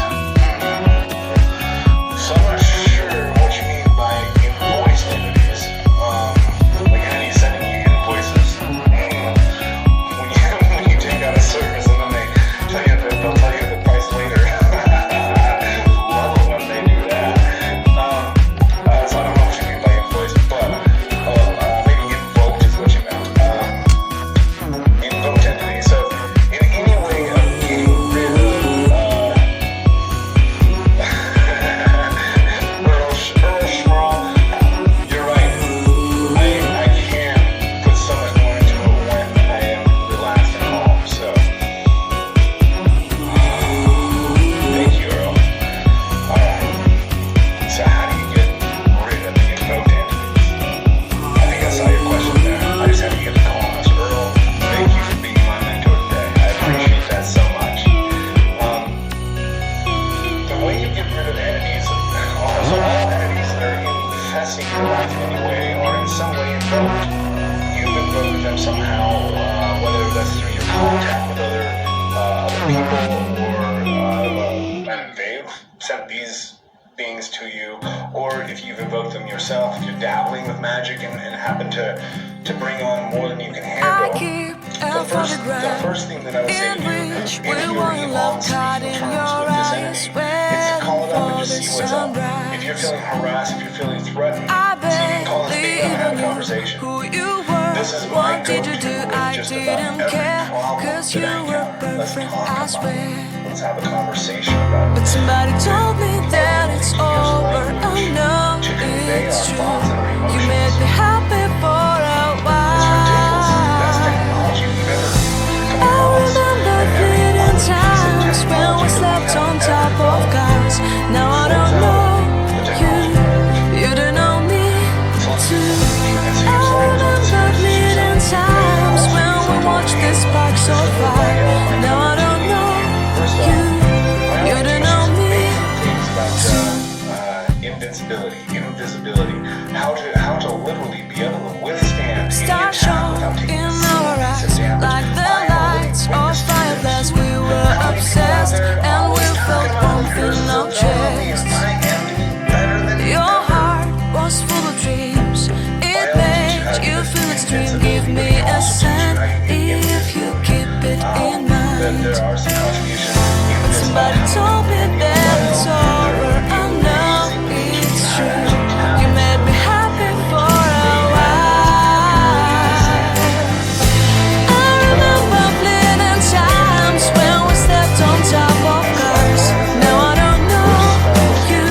So I'm not sure what you mean by invoiced entities. Like any sending you invoices. When you take out a service and then they'll tell you the price later. Love it when they do that. So I don't know what you mean by invoiced, but maybe invoked is what you meant. Invoked entity. So in any way of getting rid of Earl Schmarl, you're right. I can put so much more into it when I am relaxed and calm. So thank you, Earl. Alright. So how do you get rid of the invoked entities? I think I saw your question there. I just had to get the call on us. Earl, thank you for being my mentor today. I appreciate that so much. The way you get rid of entities, so all entities that are infesting your life in any way or in some way invoked, you've invoked them somehow, whether that's through your contact with other people and they've sent these beings to you, or if you've invoked them yourself, if you're dabbling with magic and happen to bring on more than you can handle. The first thing that I would say to you, if you're even on speaking terms with this entity, is call it up and just see what's up. If you're feeling harassed, if you're feeling threatened, see if you can call and speak up and have a conversation. This is my go-to with just about every problem that I encounter. Let's talk about it. Let's have a conversation about it. But somebody told me that it's over. I know it's true. You made me happy for a while. Best technology we've ever come I across. remember fleeting times when we slept on top of cars. Now I don't know you. You don't know me literally be able to withstand any Star attack shone without taking in the our eyes slightest damage. like the I am a living lights of witness to fireflies. this. We were How many people out obsessed there and we always felt talking about warmth in yours our is not me, chests. I am better than Your ever. heart was full of dreams. It Biology made you teaches feel you extreme. invincibility, Give but me it can a also teach you sign how you get if you keep it in that mind. there are some contributions in this Somebody told me that it's over. I know it's true. You made me happy for a while. I remember fleeting times when we stepped on top of cars. Now I don't know you,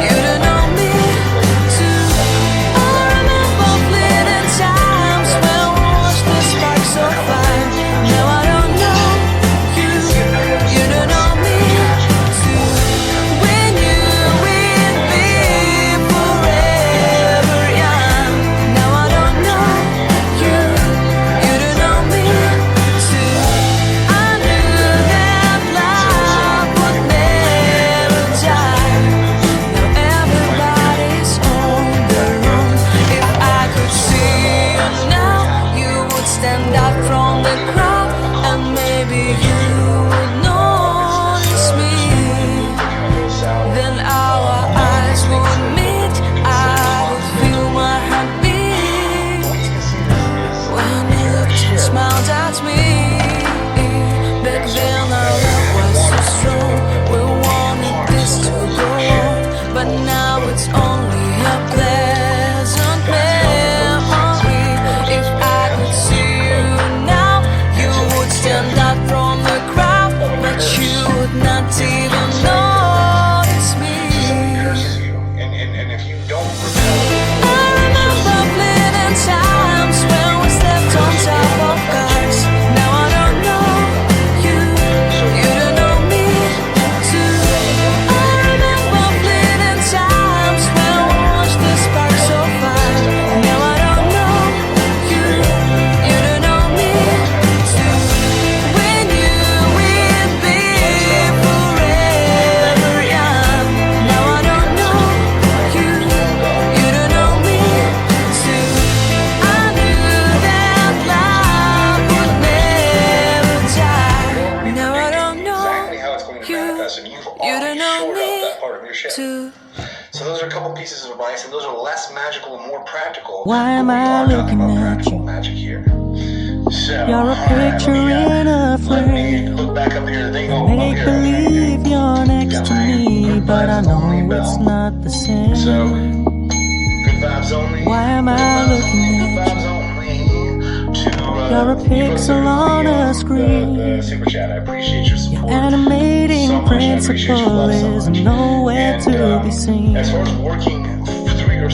you don't know me too. I remember fleeting times when we watched the sparks so fire. Now I don't know you, you don't know me too. We knew we'd be forever young. Now I don't know you, you don't know me too. I knew that love would never die. Now everybody's on their own. If I could see you now, you would stand out from the crowd, and maybe you would notice me. Then our eyes would meet. I would feel my heart beat when you looked and smiled at me. Back then our love was so strong. We wanted this to go on, but now it's only a pleasant memory. If I could see you now, you would stand out from the crowd, but you would not even notice me. curses you. And if you don't repel I remember fleeting times when we stepped on top of cars. Now I don't know you, you don't know me too. I remember fleeting times when we watched the sparks so fire. Now I don't know you, you don't know me too. We knew we'd be forever young. Now I don't know you, you don't know me too. I knew that love would never die. Now I don't know exactly how it's going to you, manifest, and you've you already don't know shored up me that part of your ship. too. So those are a couple pieces of advice, and those are less magical and more practical. Why am but we I are talking looking about at practical you? magic here. So, You're a alright, picture in a let me frame. look back up here. They go Make up here. believe you're next Got to my me, good but I vibes only know it's bell. not the So, same. good vibes only. Why am Good I vibes looking only, at good vibes you? only. To, You're a you folks pixel that on are a screen. the super chat. I appreciate your Your support animating so much. I appreciate your principle love so is much. nowhere And to be seen. as far as working through your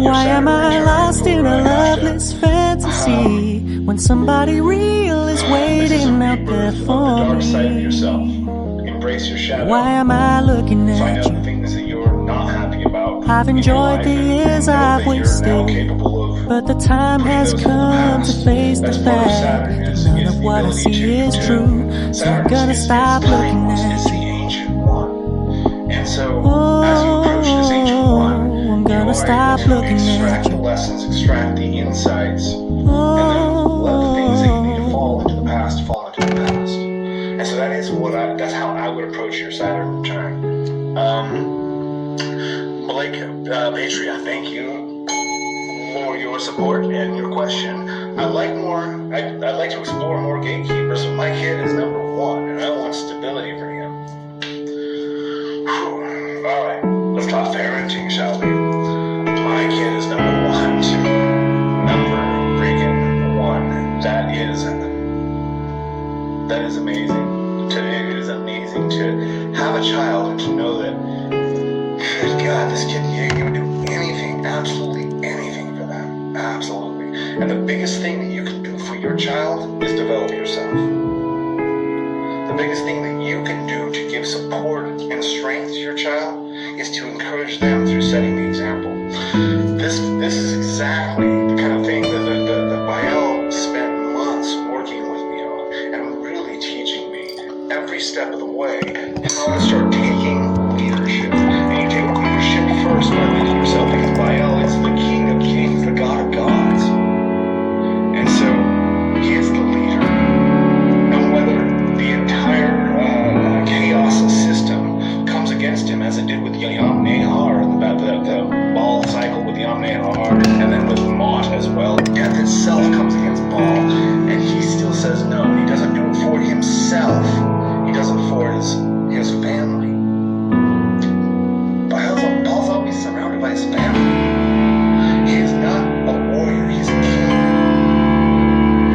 Why am I Saturn lost return in for a Gotcha, loveless fantasy when somebody real is this is a waiting out there rebirth of the for dark side of yourself. me? Embrace your shadow. Why am I looking Find at out the you? things that you're not happy about. I've in your enjoyed life, the and years know I've that you're now wasted, capable of but the time putting has those in the come to past. face That's the part of fact Saturn that is none the of what I ability see is to true. So I'm Saturn gonna is stop looking time, at is the you. ancient one. And so as you approach this ancient one, I'm you gonna are stop able to looking extract at the you. lessons, extract the insights, and then let the things that you need to fall into the past fall into the past. And so that's how I would approach your Saturn return. Blake Patria, thank you for your support and your question. I'd like to explore more gatekeepers, but my kid is number one, and I want stability for him. Whew. All right, let's talk parenting, shall we? My kid is number one, number freaking one. That is amazing. Today it is amazing to have a child and to know that, good God, this kid, you would do anything, absolutely anything for them. Absolutely. And the biggest thing that you can do for your child is develop yourself. The biggest thing that you can do to give support and strength to your child is to encourage them through setting the example. This is exactly the kind of thing that the Bael spent months working with me on, and really teaching me every step of the way how to start taking leadership. And you take leadership first by making yourself, because Bael is the king of kings, the god death itself comes against Baal, and he still says no. He doesn't do it for himself. He does it for his family. Baal's always surrounded by his family. He is not a warrior. He's a king,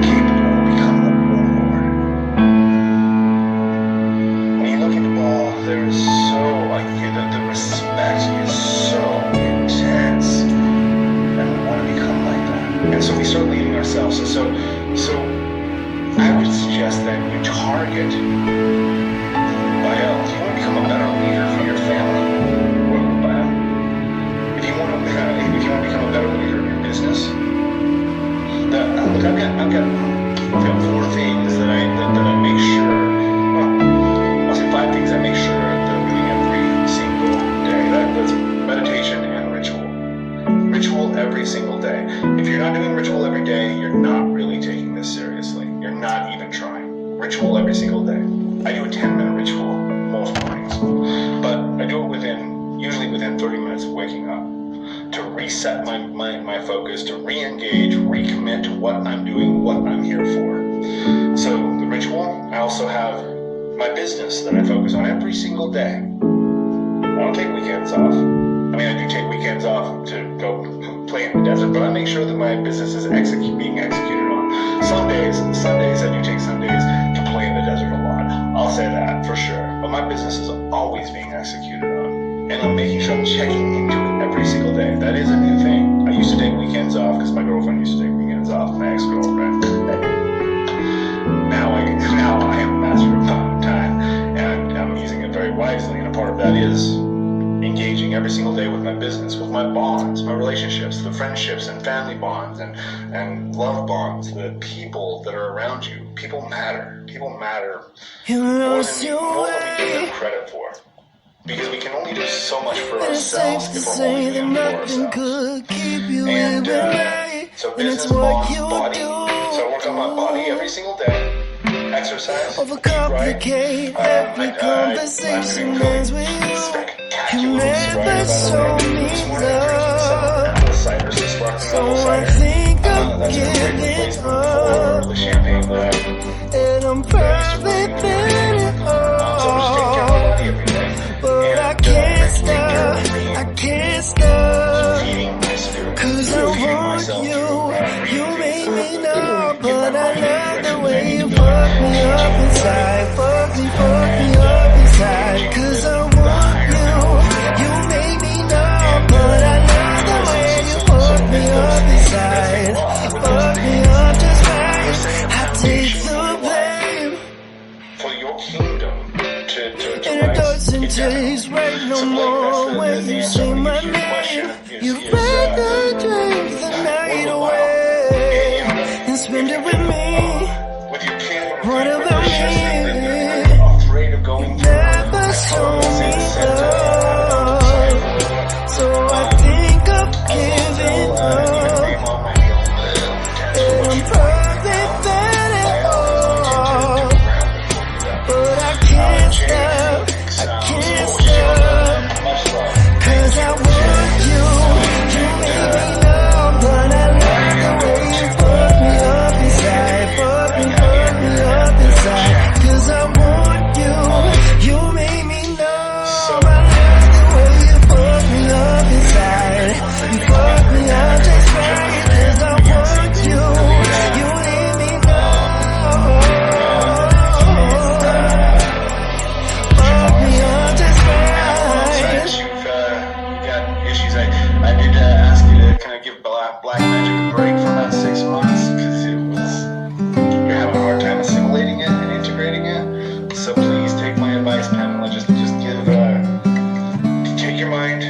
capable of becoming a warlord. When you look into Baal, there's so the respect is so intense, and we want to become like that. And so we start leading ourselves. And so I would suggest that you target Baal. If you want to become a better leader for your family, work with Baal. If you want to become a better leader in your business, look, I've got 4 things that I make sure. Well, I'll say 5 things I make sure that I'm doing every single day. That's meditation and ritual. Ritual every single day. If you're not doing ritual every day, you're not really taking this seriously. You're not even trying. Ritual every single day. I do a 10-minute ritual most mornings, but I do it usually within 30 minutes of waking up, to reset my focus, to re-engage, recommit to what I'm doing, what I'm here for. So the ritual, I also have my business that I focus on every single day. I don't take weekends off. I mean, I do take weekends off to go play in the desert, but I make sure that my business is being executed on. Sundays, I do take Sundays to play in the desert a lot. I'll say that for sure. But my business is always being executed on. And I'm making sure I'm checking into it every single day. That is a new thing. I used to take weekends off because my girlfriend used to take weekends off, my ex-girlfriend. Now I am a master of time, and I'm using it very wisely. And a part of that is engaging every single day with my business, with my bonds, my relationships, the friendships and family bonds and love bonds, the people that are around you. People matter. People matter more than we give them credit for. Because we can only do so much for ourselves if we're only doing it for ourselves. And so business, bonds, body. So I work on my body every single day. Exercise, eat right. I'm doing spectacular this morning, drinking some apple cider, some sparkling apple cider. That's a great replacement for the champagne that I used to bring. So I'm just taking care of my body every day. And I can't stop feeding my spirit, feeding myself through you make me know, but I love the way you fuck me up inside, fuck me up inside, cause I want you make me know, but I love the way you fuck me up inside, fuck me up just right, I take the blame for your kingdom to and it doesn't taste right no more when you say my name. You let the drink the night away and spend it with me. What about me? Never show me love, so I think of giving up. And I'm perfect at it all, but I can't stop. Cause I want you make me numb, but I love the way you fuck me up inside, fuck me up inside, cause I want you make me numb, I love the way you fuck me up inside, you fuck me up just right, cause I want you make me numb, fuck me up just right. I did ask you to kind of give Black Magic a break for about 6 months because you're having a hard time assimilating it and integrating it. So please take my advice, Pamela. Just take your mind,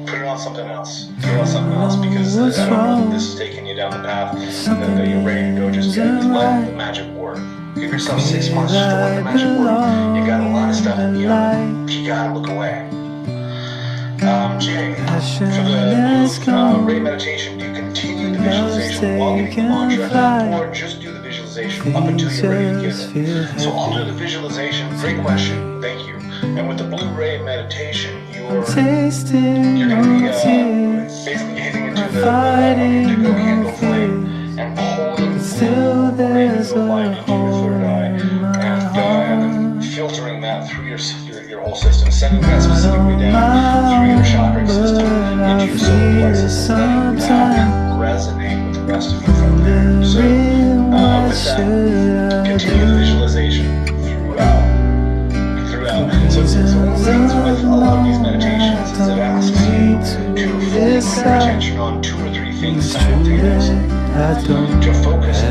put it on something else. Put it on something else because I don't know if this is taking you down the path that you're ready to go just yet. Let the magic work. Give yourself 6 months just to let the magic work. You got a lot of stuff in the oven, but you gotta look away. Jay, for the Ray meditation, do you continue the visualization while getting the mantra, or just do the visualization up until you're ready to give it? So I'll do the visualization. Great question. Thank you. And with the Blu-ray meditation, you're going to be basically getting into fighting to go no handle fear. flame and pull them Still through or there's into a light into your hole third eye, in my and then heart. filtering that through your whole system, sending that I specifically don't down through your chakra mind, system but I into your solar feel plexus, and letting that sometimes resonate with the rest of you from there. So wondering what with that, should I continue the do. visualization throughout. So one of the things with a lot of these meditations is it asks you to fully put your attention on 2 or 3 things simultaneously. I don't To focus